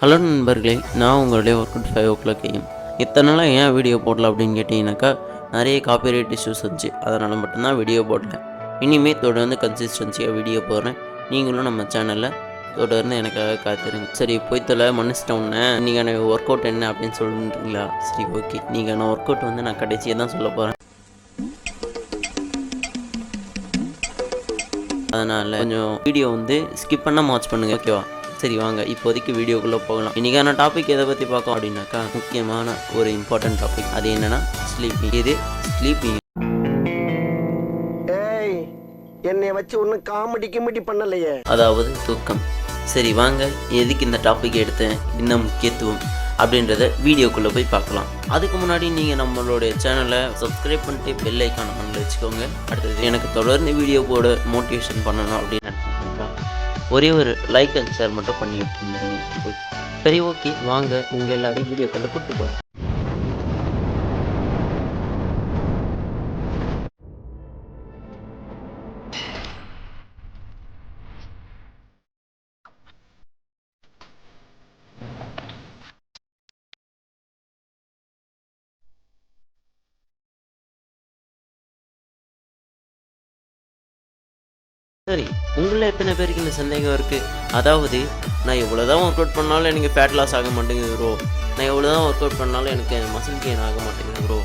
Hello நண்பர்களே, நான் உங்களுடைய ஒர்க் அவுட் 5 o'clock AM. இத்தனை நாளாக ஏன் வீடியோ போடல அப்படின்னு கேட்டிங்கனாக்கா, நிறைய காப்பிரைட் இஷ்யூஸ் வந்துச்சு. அதனால் மட்டும்தான் வீடியோ போடல. இனிமேல் தொடர்ந்து கன்சிஸ்டன்சியாக வீடியோ போடுறேன். நீங்களும் நம்ம சேனலில் தொடர்ந்து எனக்காக காத்துருங்க. சரி, போய் தொலை மன்னிச்சிட்டேன் உன்னை. நீங்கான ஒர்க் அவுட் என்ன அப்படின்னு சொல்லுறீங்களா? சரி, ஓகே. நீங்கான ஒர்க் அவுட் வந்து நான் கடைசியாக தான் சொல்ல போகிறேன். அதனால் கொஞ்சம் வீடியோ வந்து ஸ்கிப் பண்ணால் வாட்ச் பண்ணுங்கள், ஓகேவா? சரி, வாங்க இப்போதைக்கு வீடியோக்குள்ளே போகலாம். இன்றைக்கான டாபிக் எதை பற்றி பார்க்கோம் அப்படின்னாக்கா, முக்கியமான ஒரு இம்பார்ட்டன்ட் டாபிக். அது என்னென்னா ஸ்லீப்பிங். இது ஸ்லீப்பிங். என்னை வச்சு ஒன்றும் காமெடி பண்ணலையே, அதாவது தூக்கம். சரி, வாங்க எதுக்கு இந்த டாபிக் எடுத்தேன், என்ன முக்கியத்துவம் அப்படின்றத வீடியோக்குள்ளே போய் பார்க்கலாம். அதுக்கு முன்னாடி நீங்கள் நம்மளுடைய சேனலை சப்ஸ்கிரைப் பண்ணிட்டு பெல் ஐக்கான பண்ணல வச்சுக்கோங்க. அடுத்தது எனக்கு தொடர்ந்து வீடியோ போட மோட்டிவேஷன் பண்ணணும் அப்படின்னு நினச்சிருக்கீங்களா? ஒரே ஒரு லைக் அண்ட் ஷேர் மட்டும் பண்ணி விட்டுருந்தீங்க. சரி, ஓகே, வாங்க உங்கள் எல்லாரையும் வீடியோக்குள்ளே கூப்பிட்டு போகிறேன். சரி, உங்களில் எத்தனை பேருக்கு இந்த சந்தேகம் இருக்குது? அதாவது, நான் எவ்வளோ தான் ஒர்க் அவுட் பண்ணாலும் எனக்கு ஃபேட் லாஸ் ஆக மாட்டேங்குது ப்ரோ, நான் எவ்வளோ தான் ஒர்க் அவுட் பண்ணாலும் எனக்கு மசில் கெயின் ஆக மாட்டேங்குது ப்ரோ,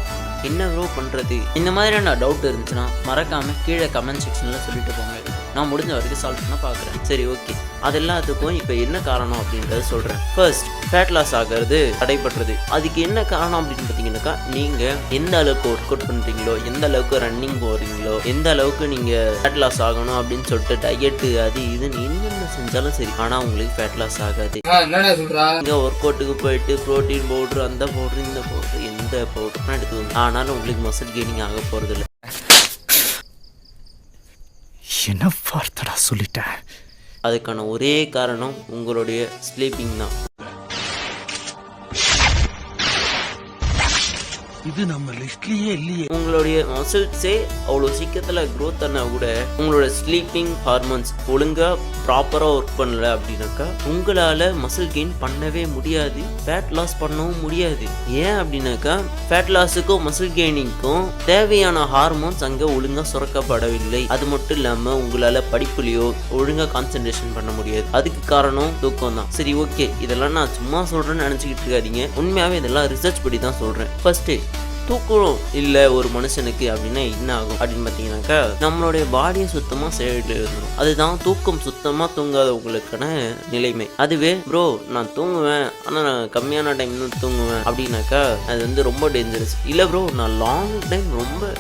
என்ன ப்ரோ பண்ணுறது? இந்த மாதிரியான டவுட் இருந்துச்சுன்னா மறக்காமல் கீழே கமெண்ட் செக்ஷனில் சொல்லிட்டு போங்க. நான் முடிஞ்ச வரைக்கும் சால்வ் பண்ண பார்க்குறேன். சரி, ஓகே. அது எல்லாத்துக்கும் இப்போ என்ன காரணம் அப்படின்றத சொல்கிறேன். ஃபர்ஸ்ட், ஃபேட் லாஸ் ஆகிறது தடைப்படுறது. அதுக்கு என்ன காரணம் அப்படின்னு பார்த்தீங்கன்னாக்கா, நீங்கள் எந்த அளவுக்கு ஒர்க் அவுட் பண்ணுறீங்களோ, எந்த அளவுக்கு ரன்னிங் போகிறீங்களோ, எந்த அளவுக்கு நீங்கள் ஃபேட் லாஸ் ஆகணும் அப்படின்னு சொல்லிட்டு டயட்டு அது இதுன்னு என்னென்ன செஞ்சாலும் சரி, ஆனால் உங்களுக்கு ஃபேட் லாஸ் ஆகாது. நீங்கள் ஒர்க் அவுட்டுக்கு போயிட்டு ப்ரோட்டீன் பவுட்ரு, அந்த பவுட்ரு, இந்த பவுட்ரு, எந்த பவுட்ருனா எடுத்துக்கோங்க, ஆனாலும் உங்களுக்கு மசில் கெய்னிங் ஆக போகிறது இல்லை. என்ன வார்த்தடா சொல்லிட்டேன். அதுக்கான ஒரே காரணம் உங்களுடைய ஸ்லீப்பிங் தான். இது நம்ம லிஸ்ட்லயே இல்லையே. உங்களுடைய மசில்ஸே அவ்வளோ சீக்கிரத்தில் க்ரோத் ஆனால் கூட உங்களோட ஸ்லீப்பிங் ஹார்மோன்ஸ் ஒழுங்காக ப்ராப்பராக ஒர்க் பண்ணல அப்படின்னாக்கா உங்களால் மசில் கெயின் பண்ணவே முடியாது, ஃபேட் லாஸ் பண்ணவும் முடியாது. ஏன் அப்படின்னாக்கா, ஃபேட் லாஸுக்கும் மசில் கெய்னிங்க்கும் தேவையான ஹார்மோன்ஸ் அங்கே ஒழுங்காக சுரக்கப்படவில்லை. அது மட்டும் இல்லாமல் உங்களால் படிப்புலையோ ஒழுங்காக கான்சன்ட்ரேஷன் பண்ண முடியாது. அதுக்கு காரணம் தூக்கம் தான். சரி, ஓகே, இதெல்லாம் நான் சும்மா சொல்கிறேன்னு நினச்சிக்கிட்டு இருக்காதீங்க. உண்மையாகவே இதெல்லாம் ரிசர்ச் படி தான் சொல்கிறேன். ஃபர்ஸ்ட்டு, தூக்கம் இல்லை ஒரு மனுஷனுக்கு அப்படின்னா என்ன ஆகும் அப்படின்னு பார்த்தீங்கன்னாக்கா, நம்மளுடைய பாடியை சுத்தமாக சைடில் இருந்துடும். அதுதான் தூக்கம் சுத்தமாக தூங்காதவங்களுக்கான நிலைமை. அதுவே ப்ரோ நான் தூங்குவேன் ஆனால் நான் கம்மியான டைம் தான் தூங்குவேன் அப்படின்னாக்கா அது வந்து ரொம்ப டேஞ்சரஸ். இல்லை ப்ரோ நான் லாங் டைம்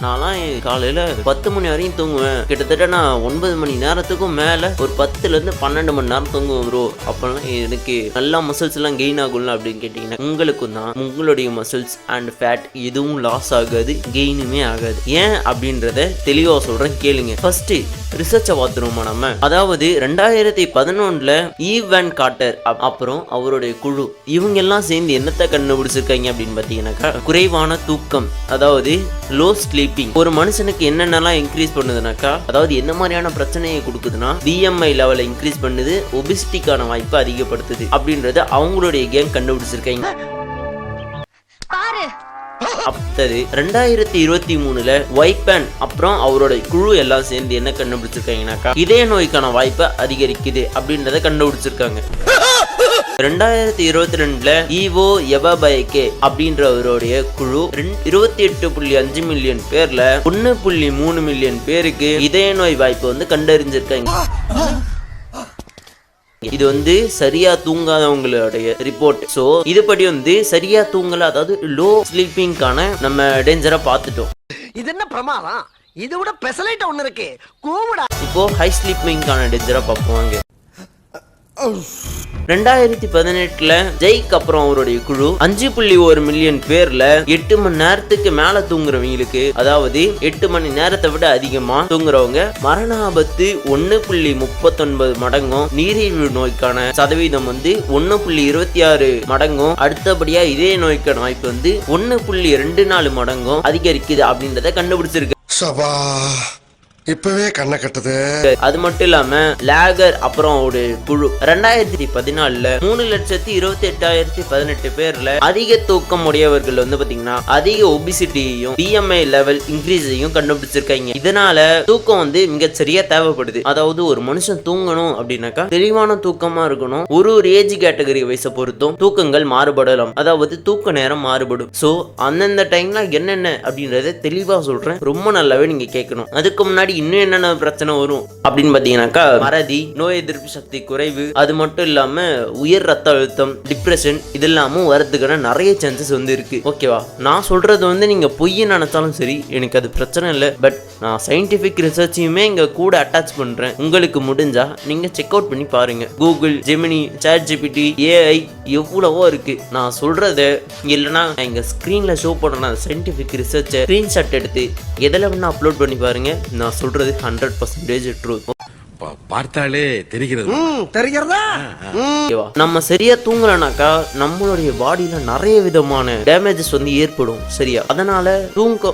நான்லாம் காலையில் 10 மணி வரையும் தூங்குவேன், கிட்டத்தட்ட நான் 9 மணி நேரத்துக்கும் மேலே ஒரு 10லேருந்து 12 மணி நேரம் தூங்குவேன் ப்ரோ, அப்போல்லாம் எனக்கு நல்லா மசில்ஸ் எல்லாம் கெயின் ஆகும்ல அப்படின்னு கேட்டிங்கன்னா, உங்களுக்கும் தான் உங்களுடைய மசில்ஸ் அண்ட் ஃபேட் எதுவும் லாஸ் ஆகாது, கெயினுமே ஆகாது. ஏன் அப்படின்றத தெளிவா சொல்றேன், கேளுங்க. ஃபர்ஸ்ட் ரிசர்ச்சை பார்த்துருவோமா நம்ம. அதாவது 2011 ஈவ் வேன் கார்ட்டர் அப்புறம் அவருடைய குழு இவங்க எல்லாம் சேர்ந்து என்னத்தை கண்டுபிடிச்சிருக்காங்க அப்படின்னு பார்த்தீங்கன்னாக்கா, குறைவான தூக்கம், அதாவது லோ ஸ்லீப்பிங் ஒரு மனுஷனுக்கு என்னென்னலாம் இன்க்ரீஸ் பண்ணுதுனாக்கா, அதாவது என்ன மாதிரியான பிரச்சனையை கொடுக்குதுன்னா, BMI லெவலை இன்க்ரீஸ் பண்ணுது, ஒபிசிட்டிக்கான வாய்ப்பை அதிகப்படுத்துது அப்படின்றத அவங்களுடைய கேங் கண்டுபிடிச்சிருக்காங்க. அடுத்தது 2023 வைப்பன் அப்புறம் அவரோட குழு எல்லாம் சேர்ந்து என்ன கண்டுபிடிச்சிருக்காங்கனாக்கா, இதய நோய்க்கான வாய்ப்பை அதிகரிக்குது அப்படின்றத கண்டுபிடிச்சிருக்காங்க. 2022 ஈவோ எவபயகே அப்படின்றவருடைய குழு 28.5 மில்லியன் பேர்ல 1.3 மில்லியன் பேருக்கு இதய நோய் வாய்ப்பை வந்து கண்டறிஞ்சிருக்காங்க. இது வந்து சரியா தூங்காதவங்களுடைய ரிப்போர்ட். சோ இதுபடி வந்து சரியா தூங்கல, அதாவது லோ ஸ்லீப்பிங்கான நம்ம டேஞ்சரா பார்த்துட்டோம். இது என்ன பிரமாதம், இது விட பெசலைட் ஒன்னு இருக்கு கூமுடா. இப்போ ஹை ஸ்லீப்பிங்கான டேஞ்சரா பார்ப்போம். 2018 ஜெய்க் அப்புறம் அவருடைய குழு 5.1 மில்லியன் பேர்ல 8 மணி நேரத்துக்கு மேல தூங்குறவங்களுக்கு, அதாவது 8 மணி நேரத்தை விட அதிகமா தூங்குறவங்க மரண ஆபத்து 1.39 மடங்கும், நீரிழிவு நோய்க்கான சதவீதம் வந்து 1.26 மடங்கும், அடுத்தபடியா இதய நோய்க்கான வாய்ப்பு வந்து 1.24 மடங்கும் அதிகரிக்குது அப்படின்றத கண்டுபிடிச்சிருக்கு. இப்பவே கண்ணை கட்டுது. அது மட்டும் இல்லாம லேகர் அப்புறம் ஒரு குழு 2014 3,28,18 பேர்ல அதிக தூக்கம் உடையவர்கள் வந்து பாத்தீங்கன்னா அதிக ஒபிசிட்டியையும் BMI லெவல் இன்க்ரீஸையும் கண்டுபிடிச்சிருக்காங்க. இதனால தூக்கம் வந்து மிகச்சரியா தேவைப்படுது. அதாவது ஒரு மனுஷன் தூங்கணும் அப்படின்னாக்கா தெளிவான தூக்கமா இருக்கணும். ஒரு ஏஜ் கேட்டகரி வயசை பொறுத்தும் தூக்கங்கள் மாறுபடலாம். அதாவது தூக்க நேரம் மாறுபடும். சோ அந்தந்த டைம்ல என்னென்ன அப்படின்றத தெளிவா சொல்றேன், ரொம்ப நல்லாவே நீங்க கேட்கணும். அதுக்கு முன்னாடி இன்னும் என்னென்ன பிரச்சனை வரும் அப்படின்னு பாத்தீங்கன்னாக்கா மறதி, நோய் எதிர்ப்பு சக்தி குறைவு, அது மட்டும் இல்லாம உயர் ரத்த அழுத்தம், டிப்ரெஷன், இது எல்லாமும் வரதுக்கான நிறைய சான்சஸ் வந்து இருக்கு. ஓகேவா? நான் சொல்றது வந்து நீங்க பொய்யை நினைச்சாலும் சரி, எனக்கு அது பிரச்சனை இல்லை. பட் நான் சயின்டிபிக் ரிசர்ச்சையுமே இங்க கூட அட்டாச் பண்றேன். உங்களுக்கு முடிஞ்சா நீங்க செக் அவுட் பண்ணி பாருங்க. கூகுள், ஜெமினி, ChatGPT, AI எவ்வளவோ இருக்கு. நான் சொல்றத இல்லைன்னா இங்க ஸ்கிரீன்ல ஷோ பண்ற சயின்டிபிக் ரிசர்ச்சை ஸ்கிரீன்ஷாட் எடுத்து எதில் வேணா அப்லோட் பண்ணி பாருங்க. நான் சொல்றது 100% ட்ரூத். பார்த்தாலே தெரிகிறது. தெரிகிறதா? நம்ம சரியா தூங்கலனாக்கா நம்மளுடைய பாடியில நிறைய விதமான டேமேஜஸ் வந்து ஏற்படும். சரியா? அதனால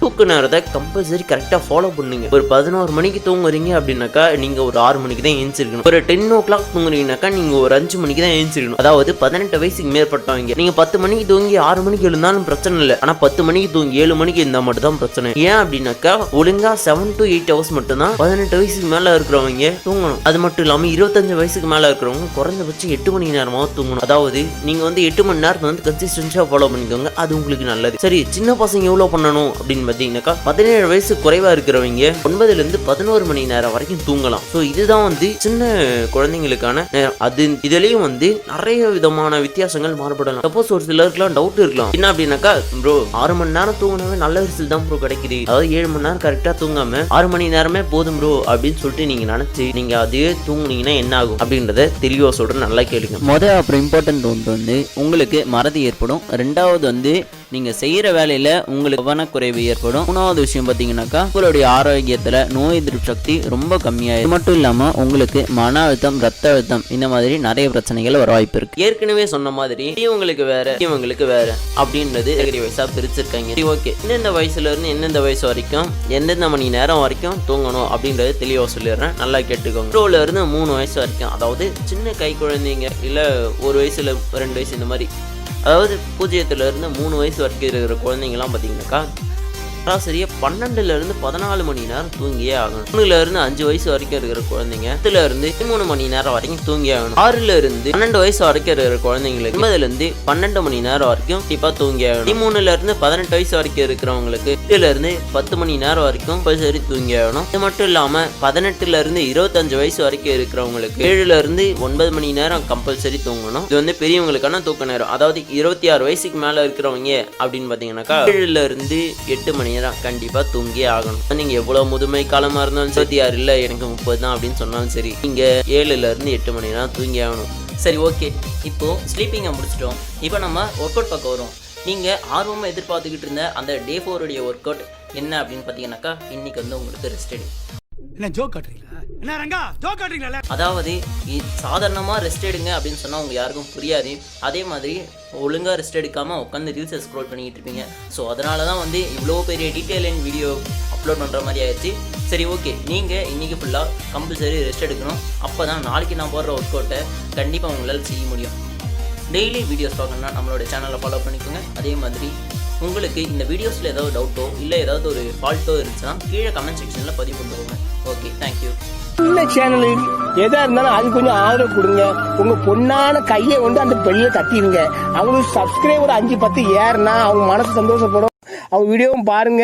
தூக்க நேரத்தை கம்பல்சரி கரெக்டா ஃபாலோ பண்ணுங்க. ஒரு 11 மணிக்கு தூங்குறீங்க அப்படின்னாக்கா நீங்க ஒரு 6 மணிக்கு தான் எழுந்திருக்கணும். ஒரு 10 o'clock தூங்குறீங்கனாக்கா நீங்க ஒரு 5 மணிக்கு தான் எழுந்திருக்கணும். அதாவது 18 வயசுக்கு மேற்பட்டவங்க நீங்க 10 மணிக்கு தூங்கி 6 மணிக்கு எழுந்தாலும் பிரச்சனை இல்லை. ஆனா 10 மணிக்கு தூங்கி 7 மணிக்கு இருந்தா மட்டும் தான் பிரச்சனை. ஏன் அப்படின்னாக்கா ஒழுங்கா 7 to 8 hours மட்டும் தான் 18 வயசுக்கு மேல இருக்கிறவங்க தூங்கணும். அது மட்டும் இல்லாம 25 வயசுக்கு மேல இருக்கிறவங்க குறைஞ்சபட்சம் 8 மணி நேரமாவது தூங்கணும். அதாவது நீங்க வந்து 8 மணி நேரத்தை வந்து கன்சிஸ்டன்ஸா ஃபாலோ பண்ணிக்கோங்க. அது உங்களுக்கு நல்லது. சரி, சின்ன பசங்க எவ்வளவு பண்ணணும் அப்படின்னு பாத்தீங்கன்னாக்கா 17 வயசு குறைவா இருக்கிறவங்க 9 to 11 மணி நேரம் வரைக்கும் தூங்கலாம். ஸோ இதுதான் வந்து சின்ன குழந்தைங்களுக்கான நேரம். அது இதுலயும் வந்து நிறைய விதமான வித்தியாசங்கள் மாறுபடலாம். சப்போஸ் ஒரு சிலருக்குலாம் டவுட் இருக்கலாம், என்ன அப்படின்னாக்கா ப்ரோ 6 மணி நேரம் தூங்கினாவே நல்ல ரிசல்ட் தான் ப்ரோ கிடைக்குது, அதாவது 7 மணி நேரம் கரெக்டா தூங்காம 6 மணி நேரமே போதும் ப்ரோ அப்படின்னு சொல்லிட்டு நீங்க நினைச்சு நீங்க அதே தூங்குனீங்கன்னா என்ன ஆகும் அப்படின்றத தெளிவா சொல்றேன், நல்லா கேளுங்க. அப்புறம் இம்பார்ட்டன்ட் ஒன்று வந்து உங்களுக்கு மறதி ஏற்படும். ரெண்டாவது வந்து நீங்க செய்யற வேலையில உங்களுக்கு கவனக்குறைவு ஏற்படும். மூணாவது விஷயம் பாத்தீங்கன்னாக்கா உங்களுடைய ஆரோக்கியத்துல நோய் எதிர்ப்பு சக்தி ரொம்ப கம்மியாயிடும். இது மட்டும் இல்லாம உங்களுக்கு மன அழுத்தம், ரத்த அழுத்தம், இந்த மாதிரி நிறைய பிரச்சனைகள் வர வாய்ப்பு இருக்கு. ஏற்கனவே சொன்ன மாதிரி இவங்களுக்கு வேற இவங்களுக்கு வேற அப்படின்றது வயசா பிரிச்சிருக்காங்க. ஓகே, எந்தெந்த வயசுல இருந்து எந்தெந்த வயசு வரைக்கும் எந்தெந்த மணி நேரம் வரைக்கும் தூங்கணும் அப்படின்றது தெளிவா சொல்லிடுறேன், நல்லா கேட்டுக்கோங்க. 2 இருந்து 3 வயசு வரைக்கும், அதாவது சின்ன கை குழந்தைங்க இல்ல 1 வயசுல 2 வயசு இந்த மாதிரி, அதாவது 0 இருந்து 3 வயசு வரைக்கும் இருக்கிற குழந்தைங்கலாம் பார்த்தீங்கன்னாக்கா சராசரியா 12 இருந்து 14 மணி நேரம் தூங்கியே ஆகணும். 3 இருந்து 5 வயசு வரைக்கும் இருக்கிற குழந்தைங்க 10 இருந்து 13 மணி நேரம் வரைக்கும் தூங்கி ஆகணும். 6 இருந்து 12 வயசு வரைக்கும் இருக்கிற குழந்தைங்களுக்கு 9 இருந்து 12 மணி நேரம் வரைக்கும் கண்டிப்பா தூங்கி ஆகணும். 13 இருந்து 18 வயசு வரைக்கும் இருக்கிறவங்களுக்கு 8 இருந்து 10 மணி நேரம் வரைக்கும் சரி தூங்கி ஆகணும். இது மட்டும் இல்லாம 18 இருந்து 25 வயசு வரைக்கும் இருக்கிறவங்களுக்கு 7 இருந்து 9 மணி நேரம் கம்பல்சரி தூங்கணும். இது வந்து பெரியவங்களுக்கான தூக்க நேரம். அதாவது 26 வயசுக்கு மேல இருக்கிறவங்க அப்படின்னு பாத்தீங்கன்னாக்கா 7 இருந்து 8 மணி நேரம் கண்டிப்பா தூங்கியே ஆகணும். நீங்க எவ்வளவு முதுமை காலமா இருந்தாலும் 26 இல்ல எனக்கு 30 தான் அப்படின்னு சொன்னாலும் சரி, நீங்க 7 இருந்து 8 மணி நேரம் தூங்கி ஆகணும். சரி, ஓகே, இப்போ ஸ்லீப்பிங்கை முடிச்சிட்டோம். இப்போ நம்ம ஒர்க் அவுட் பக்கம் வரும். நீங்க ஆர்வமா எதிர்பார்த்துக்கிட்டு இருந்த அந்த டே 4 உடைய ஒர்க் அவுட் என்ன அப்படின்னு பாத்தீங்கன்னாக்கா இன்னைக்கு வந்து உங்களுக்கு ரெஸ்ட் டே. என்ன ஜோக் காட்டுறீங்களா? என்ன ரங்கா ஜோக் காட்டுறீங்களா? அதாவது சாதாரணமாக ரெஸ்ட் எடுங்க அப்படின்னு சொன்னால் உங்க யாருக்கும் புரியாது. அதே மாதிரி ஒழுங்காக ரெஸ்ட் எடுக்காமல் உட்காந்து ரீல்ஸை ஸ்க்ரோல் பண்ணிக்கிட்டு இருப்பீங்க. ஸோ அதனால தான் வந்து இவ்வளோ பெரிய டீட்டெயில் வீடியோ அப்லோட் பண்ணுற மாதிரி ஆயிடுச்சு. சரி, ஓகே, நீங்கள் இன்றைக்கி ஃபுல்லாக கம்பல்சரி ரெஸ்ட் எடுக்கணும். அப்போ தான் நாளைக்கு நான் போடுற ஒர்க் அவுட்டை கண்டிப்பாக உங்களால் செய்ய முடியும். டெய்லி வீடியோஸ் பார்க்கணுன்னா நம்மளோட சேனலை ஃபாலோ பண்ணிக்கோங்க. அதே மாதிரி உங்களுக்கு இந்த வீடியோஸில் ஏதாவது டவுட்டோ இல்லை ஏதாவது ஒரு ஃபால்ட்டோ இருந்துச்சுன்னா கீழே கமெண்ட் செக்ஷனில் பதிவு பண்ணுவோங்க. Okay, thank you. இந்த சேனல் எதா இருந்தாலும் அது கொஞ்சம் ஆதரவு கொடுங்க. உங்க பொண்ணான கையை வந்து அந்த பெரிய தட்டிடுங்க. அவங்களுக்கு சப்ஸ்கிரைபர் 5-10 ஏறுனா அவங்க மனசு சந்தோஷப்படும். அவங்க வீடியோவும் பாருங்க.